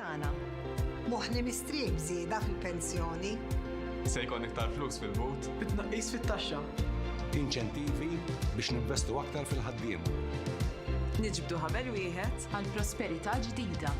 tagħna. Moħni mistrib żieda fil-pensjoni. Se jkun iktar flus fil-but. Bitnaqqis fit-taxxa. Inċentivi biex ninvestu aktar fil-ħaddiem. Niġbdu ħabel wieħed għal prosperità ġdida.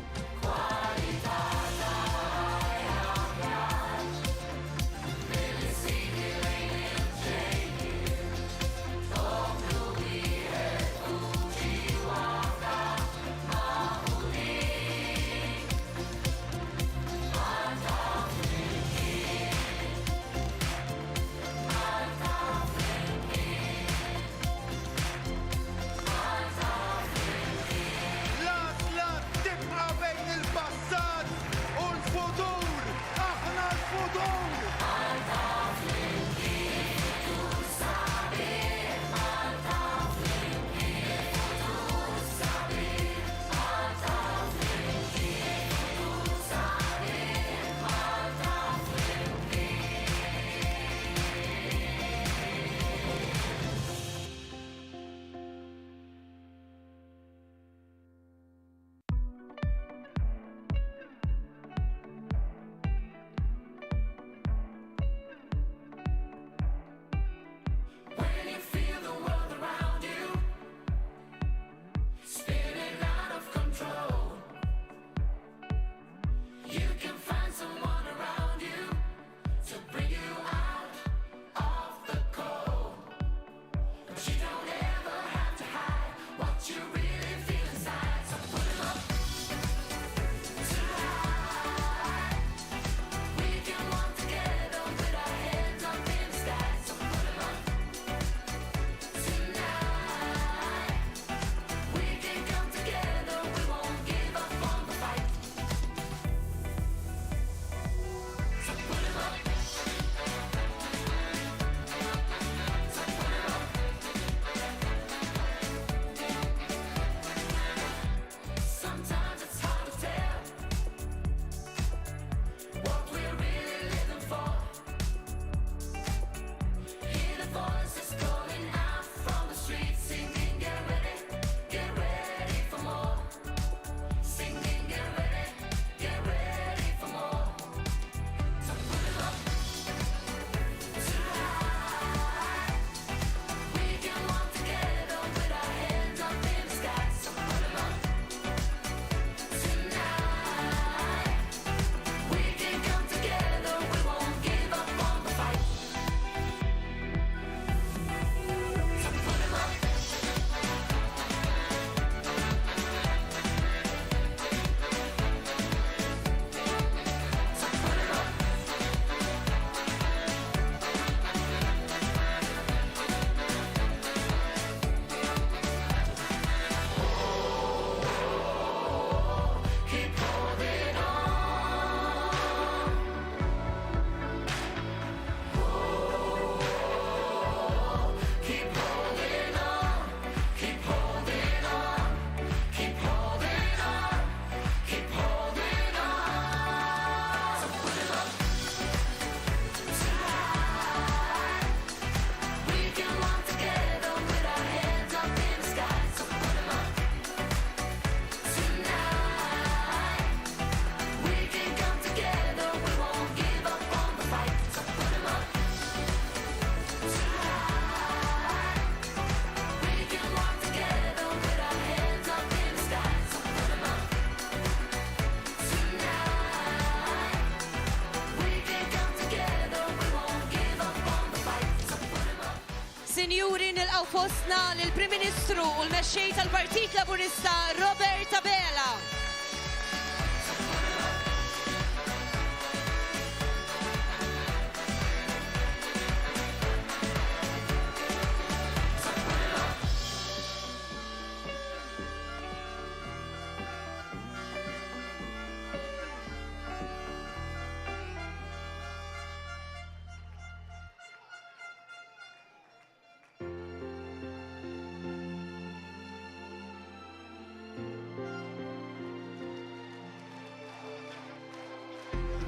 Sinjuri nilqgħu fostna lill-Prim Ministru u l-mexxej tal-Partit Laburista Robert Abela.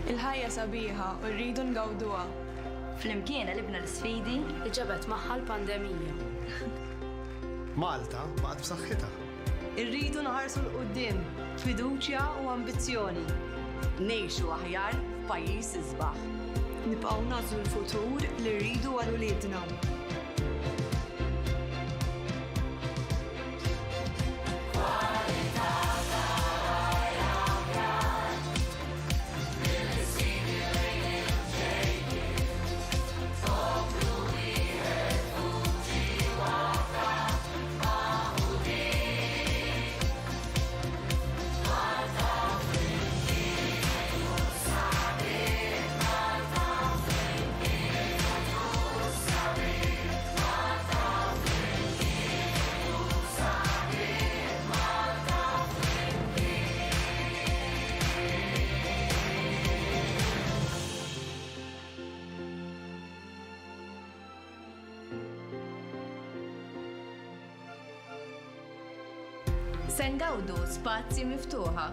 Il-ħajja sabiħa u rridu ngawduha. Flimkien libna l-sfidi li ġabet magħha l-pandemija. Malta baqgħet b'saħħitha. Irridu naħarsu l-qudiem, fiduċja u ambizzjoni. Nejxu aħjar f'pajjiż isbaħ. Nibqgħu nażlu l-futur li rridu għal uliedna. Se ngawdu spazji miftuħa.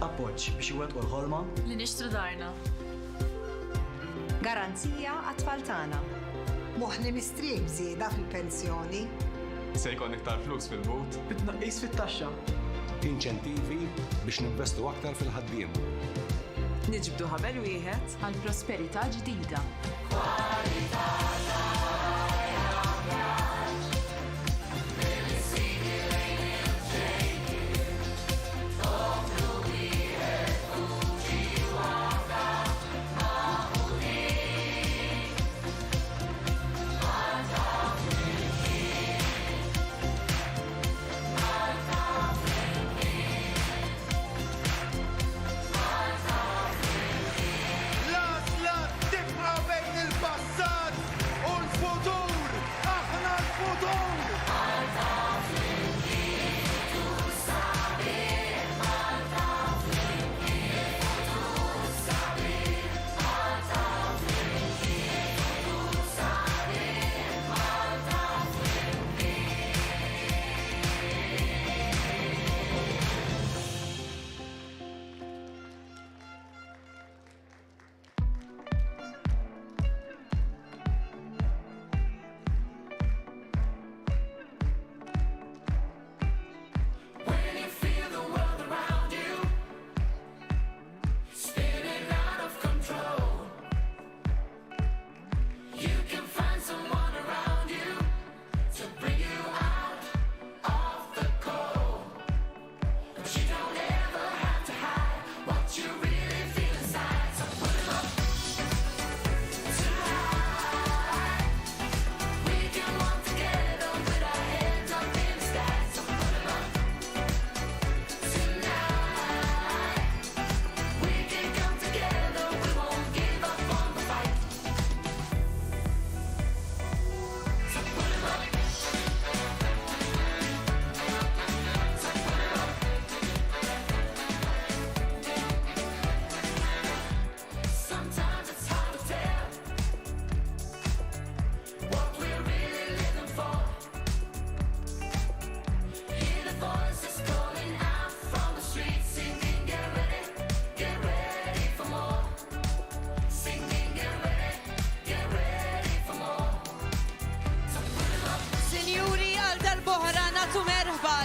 Appoġġ biex iwettqu l-ħolma. Li nixtru darna. Garanzija għat-tfal tagħna. Moħħni mistrieħ bżieda fil-pensjoni. Se jkun iktar flus fil-but. Bitnaqqis fit-taxxa. Inċentivi biex ninvestu aktar fil-ħaddiem. Niġbdu ħabel wieħed Għal prosperità ġdida. L-għażla tibqa' bejn il-passat u l-futur. Aħna l-futur.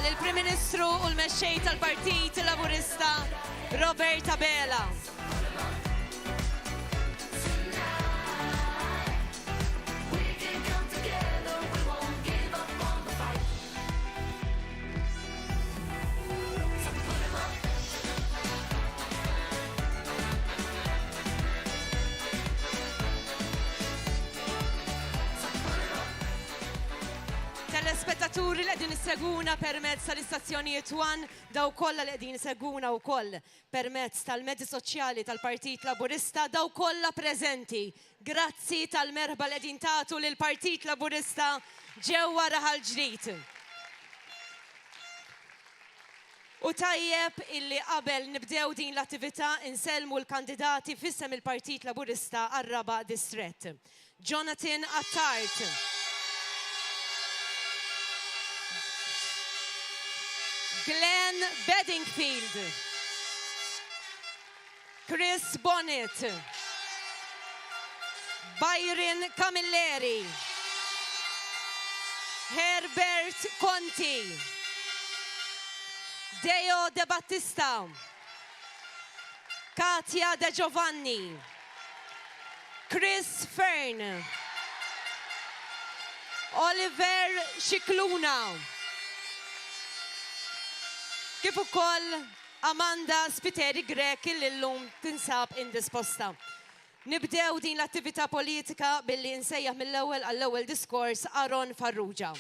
il-Prim Ministru u l-mexxej tal-Partit Laburista Robert Abela. Telespettaturi li qegħdin iseguna permezz tal-istazzjonijiet One, daw kollha li qegħdin iseguna wkoll permezz tal-mezzi soċjali tal-Partit Laburista, daw kollha preżenti. Grazzi tal-merħba li qegħdin tagħtu lill-Partit Laburista ġewwa Raħal Ġdid. U tajjeb illi qabel nibdew din l-attività insellmu l-kandidati fissem il-Partit Laburista għar-Raba' Distrett. Jonathan Attart. Glenn Bedingfield, Chris Bonnet, Byron Camilleri, Herbert Conti, Deo De Battista, Katia De Giovanni, Chris Fern, Oliver Xikluna, kif ukoll Amanda Spiteri Grek li llum tinsab indisposta. Nibdew din l-attività politika billi nsejjaħ mill-ewwel għall-ewwel diskors Aron Farrugia.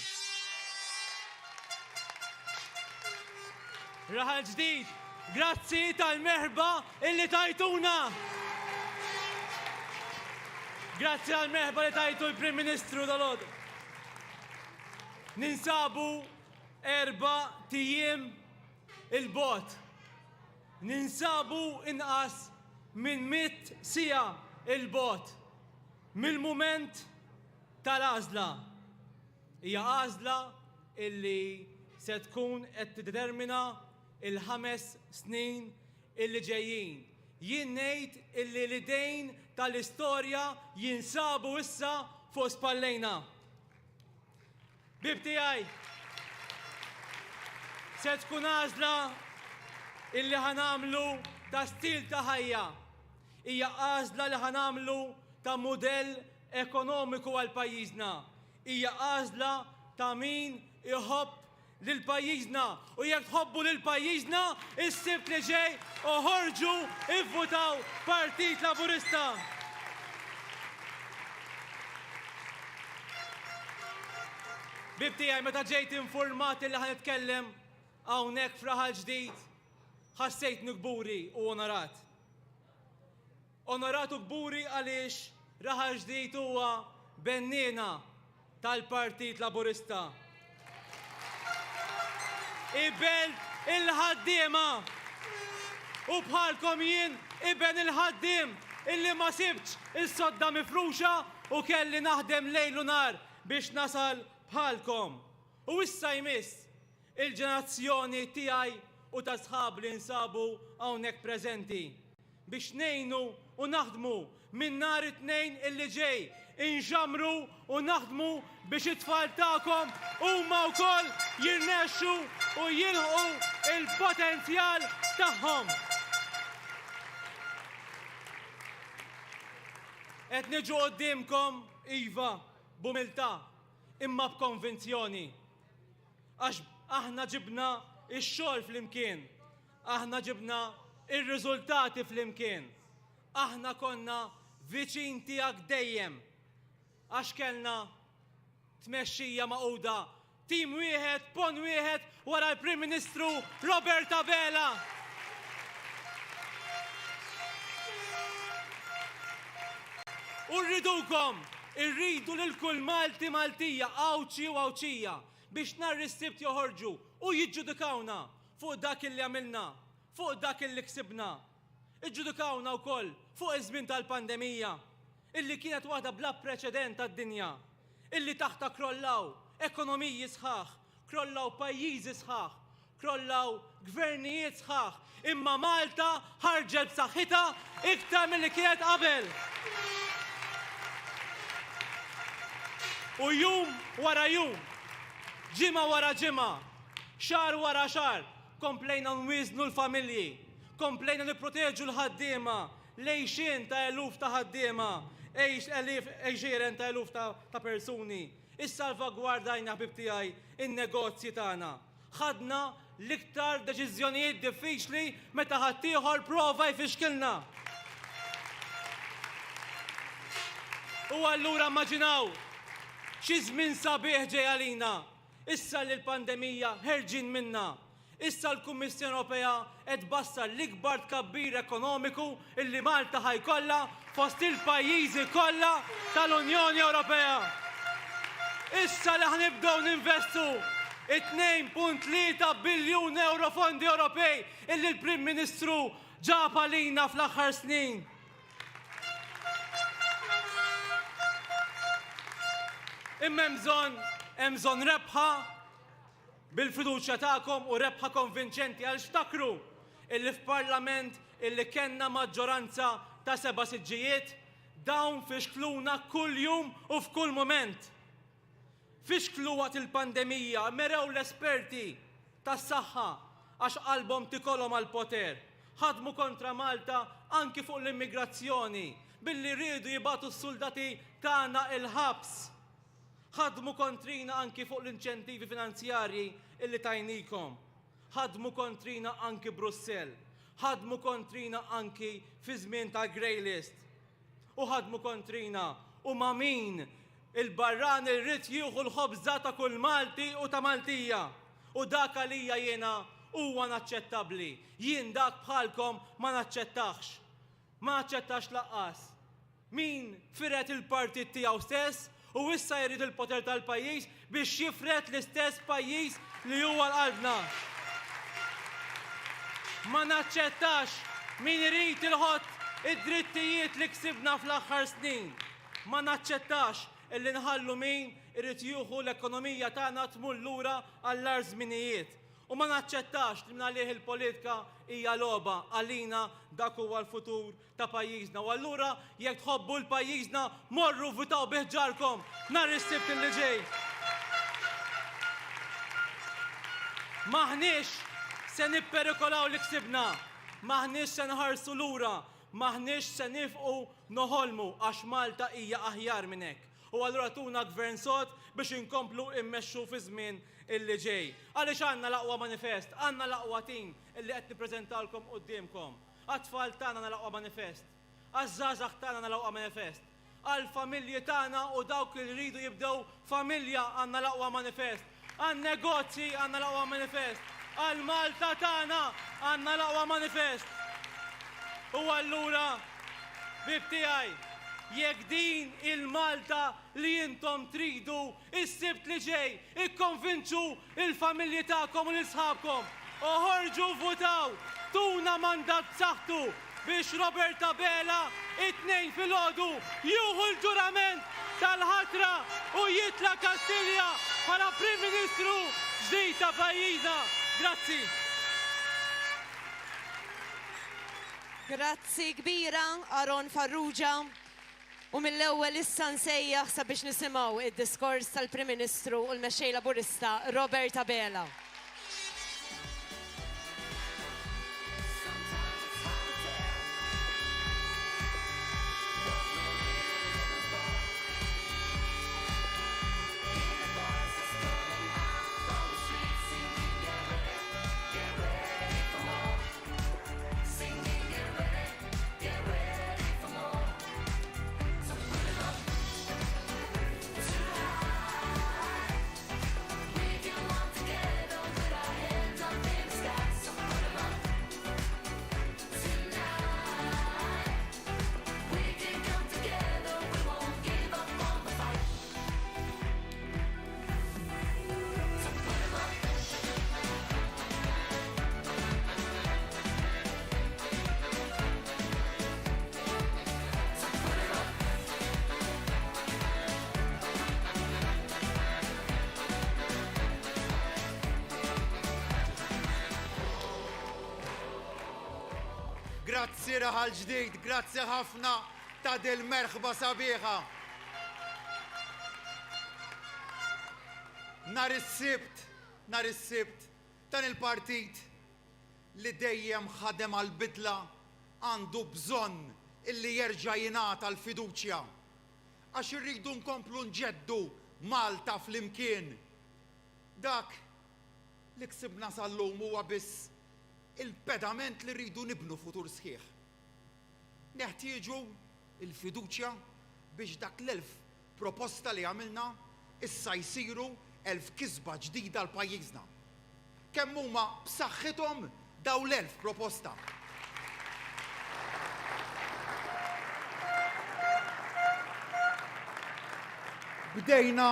Raħal ġdid, grazzi tal-merħba illi tajtuna. Grazzi tal-merħba li tajtu l-Prim Ministru dal-għodu. Ninsabu 4 tijiem il-bot. Ninsabu inqas minn 100 sija il-bot. Mill-moment tal-għażla. Hija għażla illi se tkun qed tiddetermina il-5 snin illi ġejjin. Jien ngħid illi l-idejn tal-istorja jinsabu issa fuq spallejna. Bib tiegħi, se tkun għażla illi ħanamlu ta' stil ta' ħajja. Hija għażla li ħanamlu ta' mudell ekonomiku għal pajjiżna. Hija għażla ta' min iħobb lil pajjiżna u jekk tħobbu lil pajjiżna is-sibt li ġej uħorġu ivvutaw Partit Laburista. Bib tiegħi meta ġejt infurmat li ħanitkellem hawnhekk f'Raħal ġdid, ħassejt kburi u onorat. Onorat u kburi għaliex Raħal ġdid huwa bennina tal-Partit Laburista. Ibelt il-ħaddiema u bħalkom jien iben il-ħaddim illi ma sibx is-sodda mifruxa u kelli naħdem lejl u nar biex nasal bħalkom. U issa jmiss il-ġenerazzjoni tiegħi u ta' sħab li nsabu hawnhekk preżenti biex ngħinu u naħdmu minn nhar it-tnejn illi ġej inġamru u naħdmu biex it-tfal tagħkom huma wkoll jirnexxu u jilħqu il-potenzjal tagħhom. Qed niġu qudiemkom iva b'umiltà imma b'konvinzjoni. Għax aħna ġibna x-xogħol flimkien, aħna ġibna ir-riżultati flimkien. Aħna konna viċin tiegħek dejjem. Għax kellna tmexxija maquda, tim wieħed, pon wieħed wara l-Prim Ministru Robert Abela. U rridukom, irridu lil kull Malti Maltija, Awċi u Awċija biex nhar is-sibt joħorġu u jiġġudikawna fuq dak illi għamilna, fuq dak illi ksibna. Iġġudikawna wkoll fuq iż-żmien tal-pandemija illi kienet waħda bla preċedent tad-dinja, illi taħta krollaw ekonomiji sħaħ, krollaw pajjiżi sħaħ, krollaw gvernijiet sħaħ, imma Malta ħarġet b'saħħitha iktar milli kienet qabel. U jum wara jum, ġimgħa wara ġimgħa, xahar wara xahar, komplejna nwiżnu l-familji, komplejna nipproteġu l-ħaddiema, lejxin ta' eluf ta' ħaddiema, ejxieren ta' eluf ta' persuni. Is-salvagwardajna ħbib tiegħi in-negozji tagħna. Ħadna l-iktar deċiżjonijiet diffiċli meta ħadd ieħor prova jfixkilna. U allura immaġinaw xi żmien sabiħ ġej għalina. Issa li l-pandemija ħerġin minna. Issa l-Kummissjoni Ewropea qed tbassar l-ikbar tkabbir ekonomiku illi Malta ħajkollha fost il-pajjiżi kollha tal-Unjoni Ewropea. Issa li ħnibdew ninvestu 2.3 biljun euro fondi Ewropej illi l-Prim Ministru ġab għalina fl-aħħar snin. Imma hemm bżonn rebħa bil-fiduċja tagħkom u rebħa konvinċenti għal xtakru illi f'Parlament illi kellna maġġoranza ta' 7 siġġijiet dawn fixkluna kull jum u f'kull moment. Fixklu waqt il-pandemija, merew l-esperti tas-saħħa għax qalbhom tikolhom għall-poter. Ħadmu kontra Malta anki fuq l-immigrazzjoni billi rridu jibatu s-soldati tagħna il-ħabs. Ħadmu kontrina anki fuq l-inċentivi finanzjarji illi tajnikom. Ħadmu kontrina anki Brussell. Ħadmu kontrina anki fi żmien ta' Grey List. U ħadmu kontrina u ma' min il-barran irrid jieħu l-ħobża ta' kull Malti u ta' Maltija. U dak għalija jiena huwa naċċettabbli. Jien dak bħalkom ma naċċettax. Ma naċċettax laqqas. Min firet il-partit tiegħu stess u issa jrid il-poter tal-pajjiż biex jifret l-istess pajjiż li huwa l-qalbna. Ma naċċettax min irid ilħott id-drittijiet li ksibna fl-aħħar snin. Ma naċċettax illi nħallu min irid jieħu l-ekonomija tagħna tmur lura għall-ar żminijiet. U ma naċċettax li mingħalih il-politika hija logħba għalina dak huwa l-futur ta' pajjiżna. U allura jekk tħobbu l-pajjiżna morru votaw bih ġarkom nhar is-sibt li ġej. Maħniex se nipperikolaw li ksibna. Maħniex se nħarsu lura. Maħniex se nifqu noħolmu għax Malta hija aħjar minn hekk. U allura tuna gvern sod biex inkomplu immexxu fi żmien illi ġej. Għaliex għandna l-aqwa manifest, għandna l-aqwa tim illi qed nippreżentalkom qudiemkom. Għat-tfal tagħna l-aqwa manifest, għaż-żgħażagħ tagħna l-aqwa manifest, għall-familji tagħna u dawk li jridu jibdew familja għandna l-aqwa manifest, għan-negozji għandna l-aqwa manifest, għall-Malta tagħna għandna l-aqwa manifest. U allura bib tiegħi, jekk din il-Malta li jintom tridu is-sibt li ġej, ikkonvinċu il-familji tagħkom u l-isħabkom. Oħorġu votaw, tuna mandat b'saħħtu biex Roberta Bela it-tnejn filgħodu jieħu l-ġurament tal-ħatra u jitla Kastilja bħala Prim Ministru ġdid ta' pajjiżna. Grazzi. Grazzi kbira, Aron Farrugia. U mill-ewwel issa nsejjaħ sabiex nisimgħu id-diskors tal-Prim Ministru u l-mexxej Laburista Roberta Bela. Grazzi raħal ġdid, grazzi ħafna ta' del-merħba sabiħa. Nar is-sibt, dan il-partit li dejjem ħadem għal-bidla għandu bżonn illi jerġa' jingħata l-fiduċja. Għax irridu nkomplu nġeddu Malta flimkien. Dak li ksibna sal-lum huwa biss il-pedament li rridu nibnu futur sħiħ. Neħtieġu il-fiduċja biex dak l-1000 proposta li għamilna issa jsiru 1000 kisba ġdida l-pajjiżna. Kemm huma b'saħħithom daw l-1000 proposta. Bdejna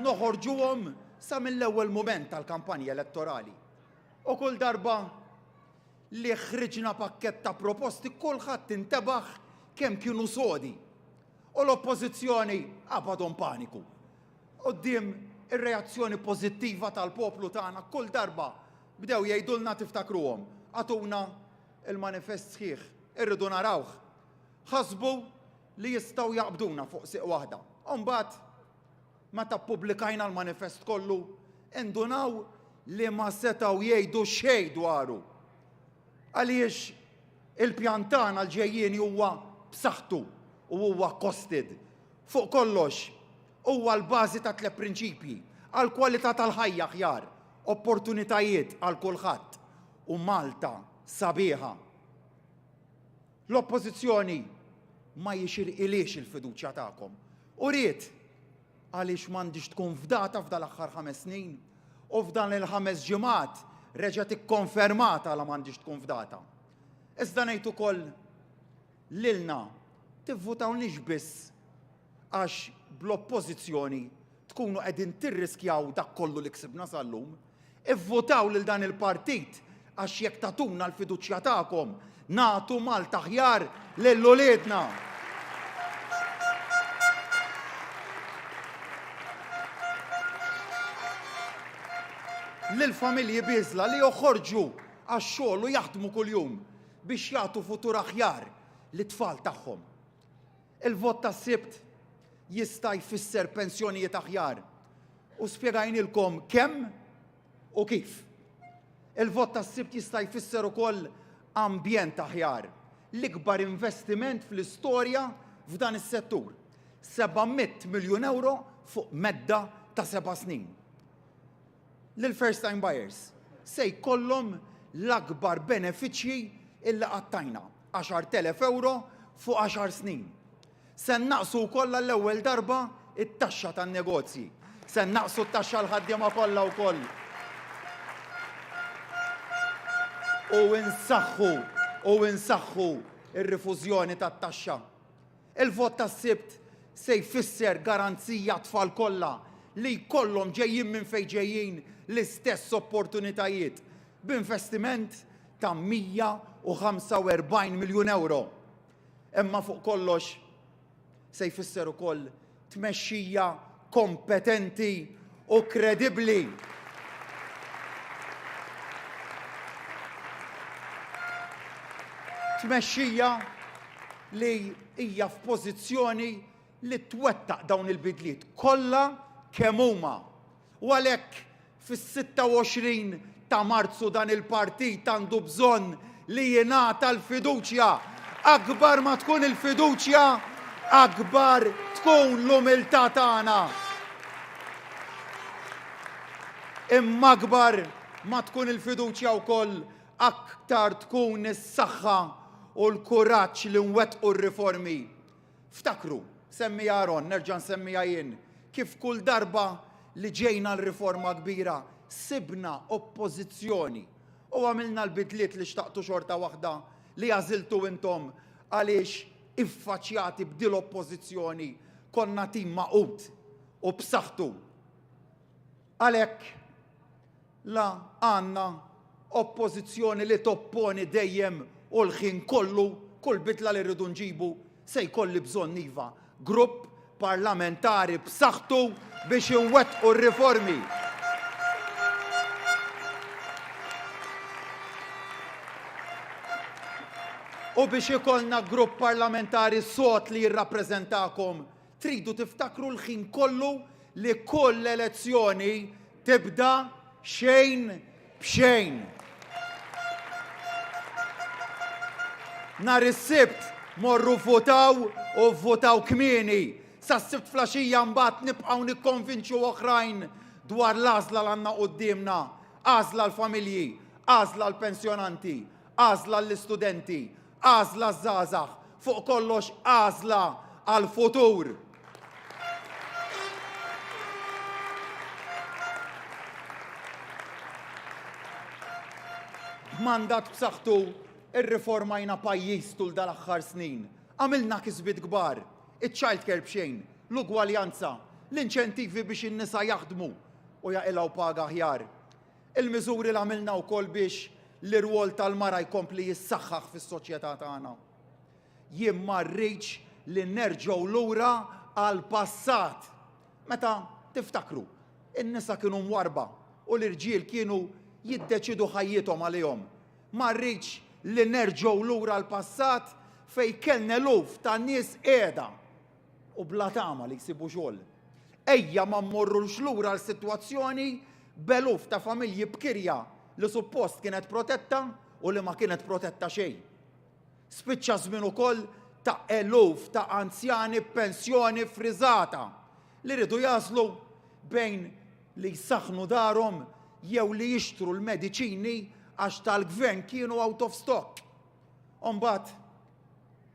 noħorġuhom sa mill-ewwel mument tal-kampanja elettorali. U kull darba li ħriġna pakkett ta' proposti kulħadd intebaħ kemm kienu sodi. U l-oppożizzjoni għabadhom paniku. Quddiem ir-reazzjoni pożittiva tal-poplu tagħna kull darba bdew jgħidulna tiftakruhom. Għatuna il-manifest sħiħ, irridu narawh. Ħasbu li jistgħu jaqbduna fuq siq waħda. U mbagħad meta ppubblikajna l-manifest kollu, indunaw li ma setaw jgħidu xejn dwaru. Għaliex il-pjantana l-ġejjieni huwa b'saħħtu u huwa costed. Fuq kollox, huwa l-bażi ta' 3 prinċipji għal kwalità tal-ħajja aħjar, opportunitajiet għal kulħadd u Malta sabiħa. L-oppożizzjoni ma jixirqilix il-fiduċja tagħkom. U ried għaliex m'għandix tkun fdata f'dan l-aħħar 5 snin u f'dan il-5 ġimgħat reġgħet ikkonfermata la m'għandix tkun fdata. Iżda ngħid ukoll lilna tivvutawniex biss għax bl-oppożizzjoni tkunu qegħdin tirriskjaw dak kollu li ksibna sal-lum, ivvotaw lil dan il-partit għax jekk tatuna l-fiduċja tagħkom nagħtu Malta aħjar lil uliedna. Lill-familji biżla li joħorġu għax-xogħol u jaħdmu kuljum biex jagħtu futur aħjar lit-tfal tagħhom. Il-vot tas-Sibt jista' jfisser pensjonijiet aħjar u spjegajnilkom kemm u kif. Il-vot tas-Sibt jista' jfisser ukoll ambjent aħjar, l-ikbar investiment fl-istorja f'dan is-settur. 700 miljun euro fuq medda ta' 7 snin. Lil-first time buyers se jkollhom l-akbar benefiċċji illi qattajna, 10,000 euro fuq 10 snin. Se naqsu wkoll l-ewwel darba it-taxxa tan-negozji. Se naqsu t-taxxa l-ħaddiema kollha wkoll. U insaħħu ir-rifużjoni tat-taxxa. Il-vot tas-Sibt se jfisser garanzija tfal kollha li jkollhom ġejjin minn fejn ġejjin l-istess opportunitajiet b'investiment ta' 145 miljun euro. Imma fuq kollox se jfisser ukoll tmexxija kompetenti u kredibbli. Tmexxija li hija f'pożizzjoni li twettaq dawn il-bidliet kollha kemm huma. U għalhekk fis-26 ta' Marzu dan il-partit għandu bżonn li jingħata l-fiduċja. Akbar ma tkun il-fiduċja, akbar tkun l-umiltà tagħna. Imma akbar ma tkun il-fiduċja wkoll aktar tkun is-saħħa u l-kuraġġ li nwettqu r-riformi. Ftakru, semmi Aron, nerġa' nsemmiha jien, kif kull darba li ġejna l-riforma kbira sibna oppożizzjoni u għamilna l-bidliet li xtaqtu xorta waħda li għażiltu intom għaliex iffaċjati b'dil oppożizzjoni konna tim maqut u b'saħħtu. Għalhekk la għandna oppożizzjoni li topponi dejjem u l-ħin kollu kull bidla li rridu nġibu se jkolli bżonn iva grupp parlamentari b'saħħtu biex inwettqu r-riformi. U biex ikollna grupp parlamentari sod li jirrappreżentakom, tridu tiftakru l-ħin kollu li kull elezzjoni tibda xejn b'xejn. Nhar is-Sibt morru votaw u votaw kmieni. Sas-Sibt flaxija mbagħad nibqgħu nikkonvinċu oħrajn dwar l-għażla li għandna qudiemna, għażla l-familji, għażla l-pensjonanti, għażla l-istudenti, għażla żgħażagħ, fuq kollox għażla għall-futur. B'mandat b'saħħtu irriformajna pajjiż tul dal-aħħar snin. Għamilna kisbiet kbar, iċ-child care b'xejn, l-ugwaljanza, l-inċentivi biex in-nisa jaħdmu u jaqilgħu paga aħjar. Il-miżuri li għamilna wkoll biex l-irwol tal-mara jkompli jissaħħaħ fis-soċjetà tagħna. Jien ma rridx li nerġgħu lura għall-passat. Meta tiftakru, in-nisa kienu mwarba u l-irġiel kienu jiddeċidu ħajjithom għalihom. Ma rridx li nerġgħu lura għall-passat fejn kellna eluf ta' nies qiegħda u bla tama li jsibu xogħol. Ejja ma mmorrux lura l-sitwazzjoni beluf ta' familji b'kirja li suppost kienet protetta u li ma kienet protetta xejn. Spiċċa żmien ukoll ta' eluf ta' anzjani b'pensjoni friżata li rridu jażlu bejn li jsaħħnu darhom jew li jixtru l-mediċini għax tal-gvern kienu out of stock. Mbagħad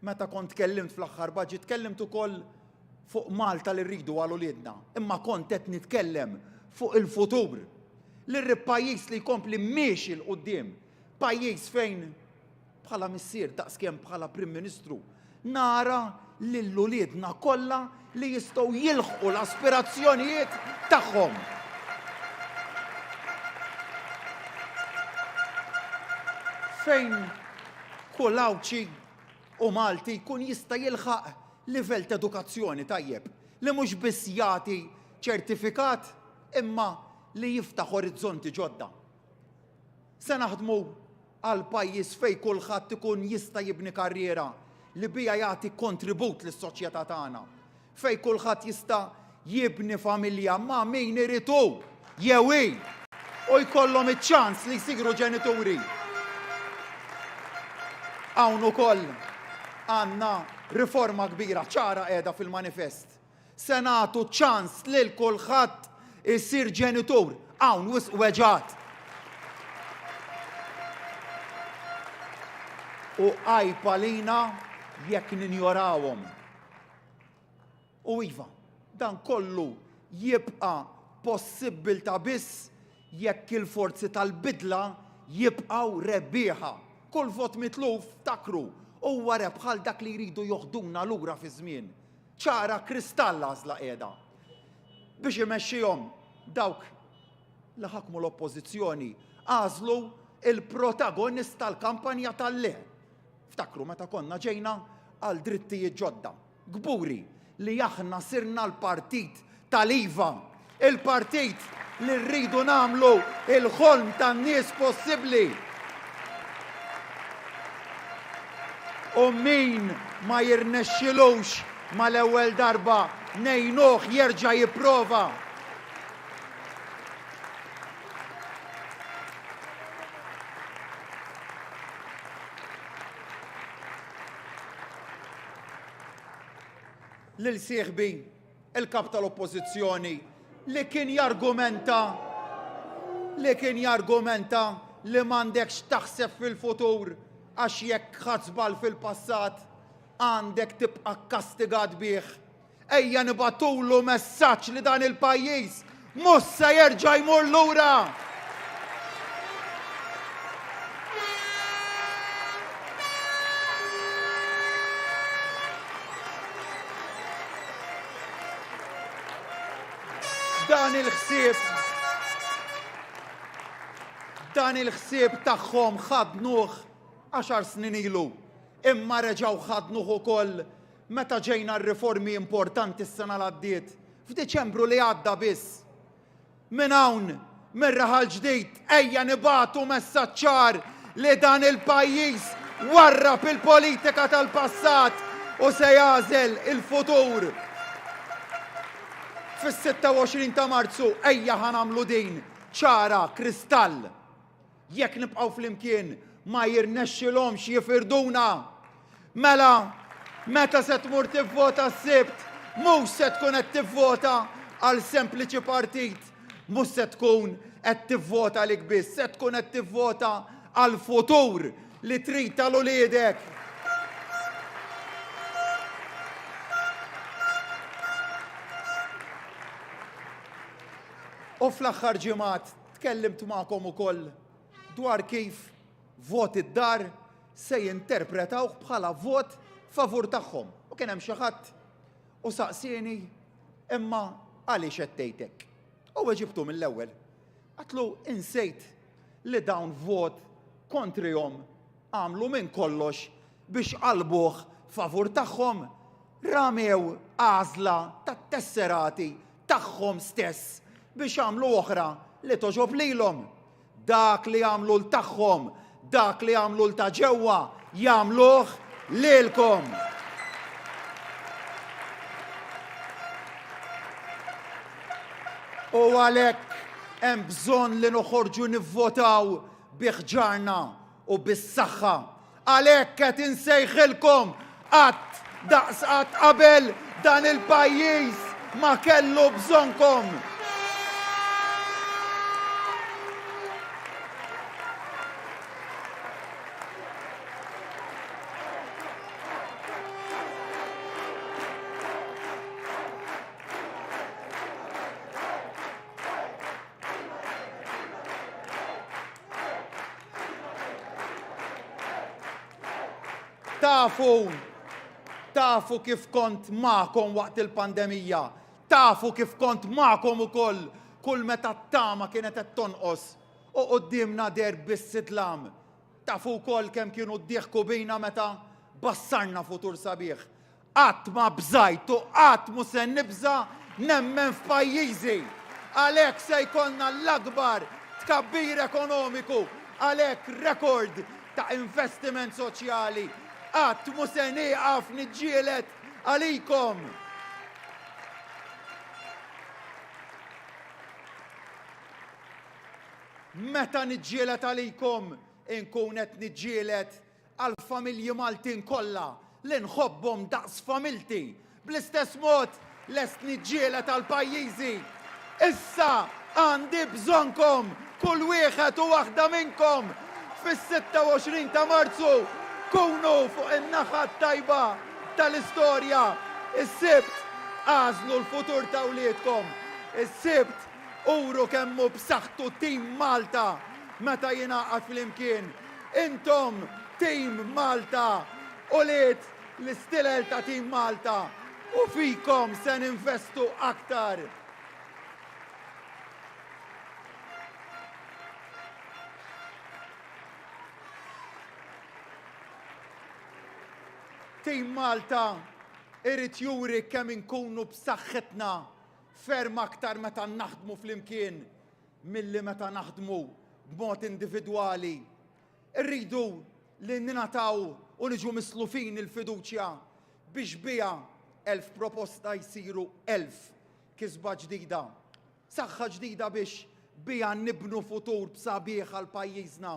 meta kont tkellimt fl-aħħar budget tkellimt ukoll fuq Malta li rridu għal uliedna, imma kont qed nitkellem fuq il-futur. Li rrid pajjiż li jkompli miexi l qudiem, pajjiż fejn bħala missier daqskemm bħala Prim Ministru nara lil uliedna kollha li jistgħu jilħqu l-aspirazzjonijiet tagħhom. Fejn kull Awċi u Malti jkun jista' jilħaq livell ta' edukazzjoni tajjeb li mhux biss jagħti ċertifikat imma li jiftaħ orizzonti ġodda. Se naħdmu għal pajjiż fejn kulħadd ikun jista' jibni karriera li bija jagħti kontribut lis-soċjetà tagħna. Fejn kulħadd jista' jibni familja ma' min iritu jew u jkollhom iċ-ċans li jsiru ġenituri. Hawn ukoll għandna riforma kbira ċara qiegħda fil-manifest. Se nagħtu ċans lil kulħadd isir ġenitur hawn wisq weġġat. U għajpa lina jekk ninjorawhom. U iva, dan kollu jibqa' possibbilta biss jekk il-forzi tal-bidla jibqgħu rebbieħa. Kull vot mitluf takru huwa bħal dak li jridu joħduna lura fi żmien. ċara kristalla għażla qiegħda. Biex imexxihom dawk li ħakmu l-oppożizzjoni għażlu il-protagonist tal-kampanja tal-le. Ftakru meta konna ġejna għal drittijiet ġodda. Gburi li aħna sirna l-partit tal-Iva, il-partit li rridu nagħmlu il-ħolm tan-nies possibbli. U min ma jirnexxilux mal-ewwel darba ngħinuh jerġa' jipprova. Lil sieħbi il-kap tal-oppożizzjoni li kien jargumenta li m'għandekx taħseb fil-futur għax jekk ħadsbal fil-passat għandek tibqa' kastigat bih. Ejja nibatulu messaġġ li dan il-pajjiż mhux se jerġa' jmur lura. Dan il-ħsieb tagħhom ħadnuh 10 snin ilu, imma reġgħu ħadnuh ukoll meta ġejna r-riformi importanti s-sena l-għaddiet f'Diċembru li għadda biss. Minn hawn mir-raħal ġdid ejja nibagħtu messaġġ ċar li dan il-pajjiż warrab il-politika tal-passat u se jagħżel il-futur. Fis-26 ta' Marzu ejja ħanamlu din ċara kristall. Jekk nibqgħu flimkien ma jirnexxilhomx jifirduna. Mela, meta se tmur tivvota s-sibt, mhux se tkun qed tivvota għal sempliċi partit, mhux se tkun qed tivvota għalik biss, se tkun qed tivvota għal futur li trid tal-uliedek. U fl-aħħar ġimgħat tkellimt magħkom ukoll dwar kif vot id-dar se jinterpretawh bħala vot favur tagħhom. U kien hemm xi ħadd u saqsieni imma għaliex qed tgħidlek. U weġibtu mill-ewwel. Għatlu insejt li dawn vot kontrihom għamlu minn kollox biex qalbuh favur tagħhom ramew għażla tat-tesserati tagħhom stess biex għamlu oħra li toġob lilhom. Dak li għamlu l-tagħhom, dak li għamlu l-ta' ġewwa, jagħmluh lilkom. U għalhekk hemm bżonn li noħorġu nivvotaw biħġarna u bis-saħħa. Għalhekk qed insejħilkom qatt daqs qatt qabel dan il-pajjiż ma kellu bżonnkom. Tafu kif kont ma'kom waqt il-pandemija, tafu kif kont ma'kom ukoll kull meta t-tama kienet qed tonqos u qudiemna der bis-sidlam. Tafu wkoll kemm kienu ddieħku bejna meta bassarna futur sabiħ. Qatt ma bżajt u qatt mu se nibża nemmen f'pajjiżi. Għalhekk se jkollna l-akbar tkabbir ekonomiku, għalhekk rekord ta' investiment soċjali. Qatt mu se nieqaf niġġieled għalikom. Meta niġġieled għalikom, inkun qed niġġieled għall-familji Maltin kollha li nħobbhom daqs familti. Bl-istess mod lest niġġieled għall-pajjiżi. Issa għandi bżonnkom kull wieħed u waħda minnkom fis-26 ta' Marzu. Kunu fuq in-naħa tajba tal-istorja. Is-Sibt għażlu l-futur ta' wliedkom. Is-Sibt uru kemmu b'saħħtu tim Malta meta jingħaqad flimkien. Intom tim Malta u liet l-istilel ta' tim Malta u fikom se ninvestu aktar. Tim Malta irid juri kemm inkunu b'saħħitna ferm aktar meta naħdmu flimkien milli meta naħdmu b'mod individwali. Irridu li ningħataw u niġu mislufin il-fiduċja biex biha 1000 proposta jsiru 1000 kisba ġdida. Saħħa ġdida biex biha nibnu futur b'sabiħ għal pajjiżna.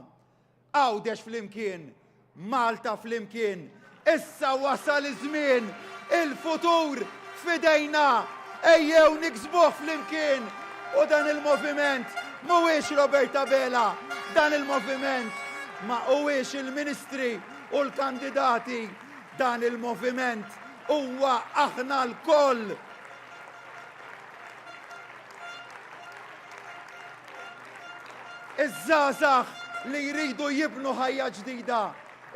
Għawdex flimkien, Malta flimkien. Issa wasal iż-żmien, il-futur fidejna, ejjew niksbuh flimkien. U dan il-moviment mhuwiex Roberta Bela, dan il-moviment ma huwiex il-ministri u l-kandidati, dan il-moviment huwa aħna l-koll. Iż-żgħażagħ li jridu jibnu ħajja ġdida,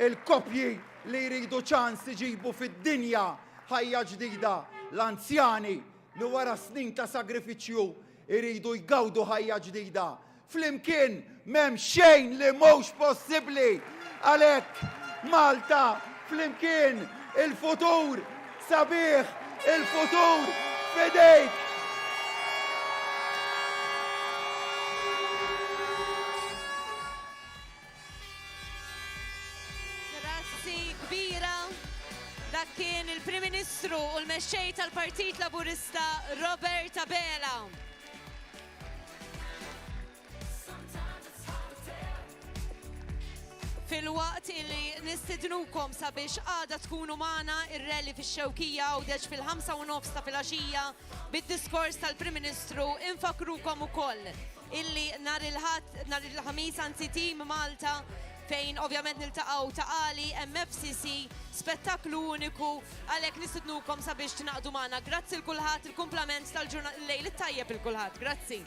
il-kopji li jridu ċans iġibu fid-dinja ħajja ġdida, l-anzjani li wara snin ta' sagrifiċċju jridu jgawdu ħajja ġdida. Flimkien m'hemm xejn li mhux possibbli. Għalhekk Malta flimkien il-futur sabiħ, il-futur fidejk. Dak kien il-Prim Ministru u l-mexxej tal-Partit Laburista Roberta Bela. Fil-waqt li nistidnukom sabiex għada tkunu magħna ir-rally fix-Xewkija u deġ fil-5:30 ta' filgħaxija bid-diskors tal-Prim Ministru infakrukom ukoll illi nhar il-ħamis anzi Tim Malta fejn ovvjament niltaqgħu ta' għali MFCC spettaklu uniku għalhekk nistidnukom sabiex tingħaqdu magħna. Grazzi l kulħadd, il-kumplament tal-lejl it-tajjeb il kulħadd. Grazzi.